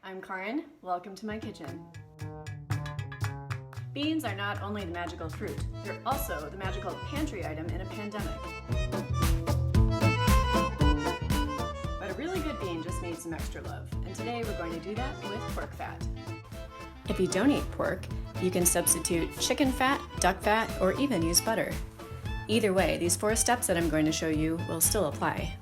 I'm Karin. Welcome to my kitchen. Beans are not only the magical fruit, they're also the magical pantry item in a pandemic. But a really good bean just needs some extra love, and today we're going to do that with pork fat. If you don't eat pork, you can substitute chicken fat, duck fat, or even use butter. Either way, these 4 steps that I'm going to show you will still apply.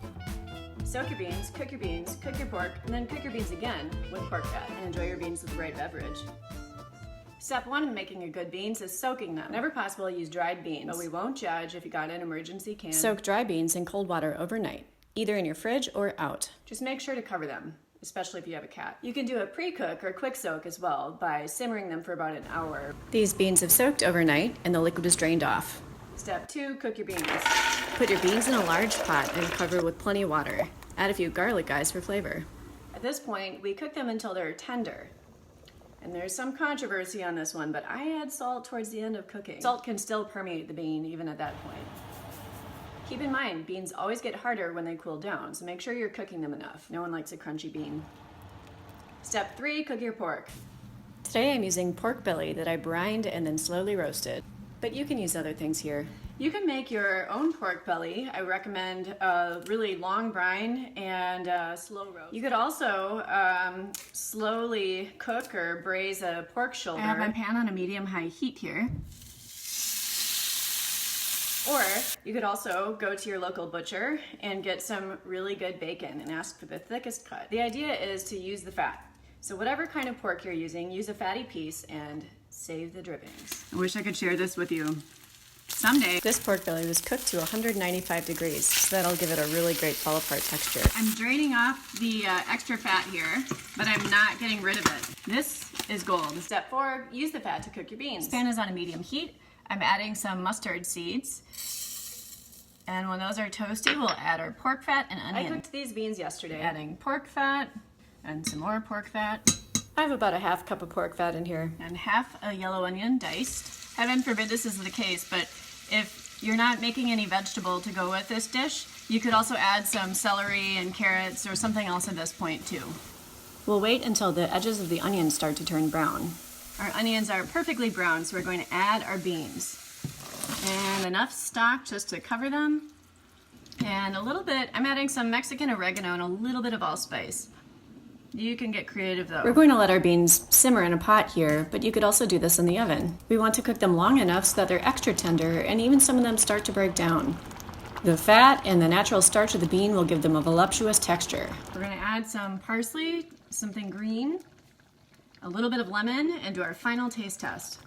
Soak your beans, cook your pork, and then cook your beans again with pork fat, and enjoy your beans with the right beverage. Step 1 in making a good beans is soaking them. Whenever possible, use dried beans, but we won't judge if you got an emergency can. Soak dry beans in cold water overnight, either in your fridge or out. Just make sure to cover them, especially if you have a cat. You can do a pre-cook or quick soak as well by simmering them for about an hour. These beans have soaked overnight and the liquid is drained off. Step 2, cook your beans. Put your beans in a large pot and cover with plenty of water. Add a few garlic eyes for flavor. At this point, we cook them until they're tender. And there's some controversy on this one, but I add salt towards the end of cooking. Salt can still permeate the bean even at that point. Keep in mind, beans always get harder when they cool down, so make sure you're cooking them enough. No one likes a crunchy bean. Step 3, cook your pork. Today I'm using pork belly that I brined and then slowly roasted, but you can use other things here. You can make your own pork belly. I recommend a really long brine and slow roast. You could also slowly cook or braise a pork shoulder. I have my pan on a medium-high heat here. Or you could also go to your local butcher and get some really good bacon and ask for the thickest cut. The idea is to use the fat. So whatever kind of pork you're using, use a fatty piece and save the drippings. I wish I could share this with you someday. This pork belly was cooked to 195 degrees, so that'll give it a really great fall apart texture. I'm draining off the extra fat here, but I'm not getting rid of it. This is gold. Step 4, use the fat to cook your beans. This pan is on a medium heat. I'm adding some mustard seeds. And when those are toasty, we'll add our pork fat and onion. I cooked these beans yesterday, adding pork fat and some more pork fat. I have about a half cup of pork fat in here. And half a yellow onion diced. Heaven forbid this is the case, but if you're not making any vegetable to go with this dish, you could also add some celery and carrots or something else at this point too. We'll wait until the edges of the onions start to turn brown. Our onions are perfectly brown, so we're going to add our beans. And enough stock just to cover them. And a little bit, I'm adding some Mexican oregano and a little bit of allspice. You can get creative though. We're going to let our beans simmer in a pot here, but you could also do this in the oven. We want to cook them long enough so that they're extra tender and even some of them start to break down. The fat and the natural starch of the bean will give them a voluptuous texture. We're going to add some parsley, something green, a little bit of lemon, and do our final taste test.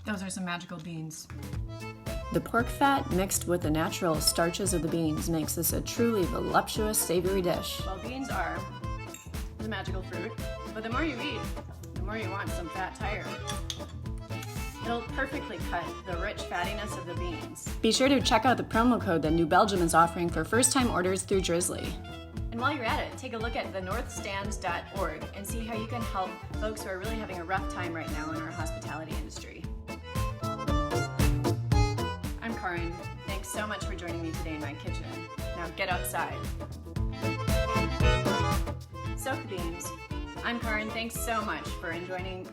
Those are some magical beans. The pork fat mixed with the natural starches of the beans makes this a truly voluptuous, savory dish. Well, beans are the magical fruit, but the more you eat, the more you want some fat tire. It'll perfectly cut the rich fattiness of the beans. Be sure to check out the promo code that New Belgium is offering for first-time orders through Drizzly. And while you're at it, take a look at thenorthstands.org and see how you can help folks who are really having a rough time right now in our hospitality industry. I'm Karin. Thanks so much for joining me today in my kitchen. Now get outside. Soak the beans. I'm Karin. Thanks so much for joining.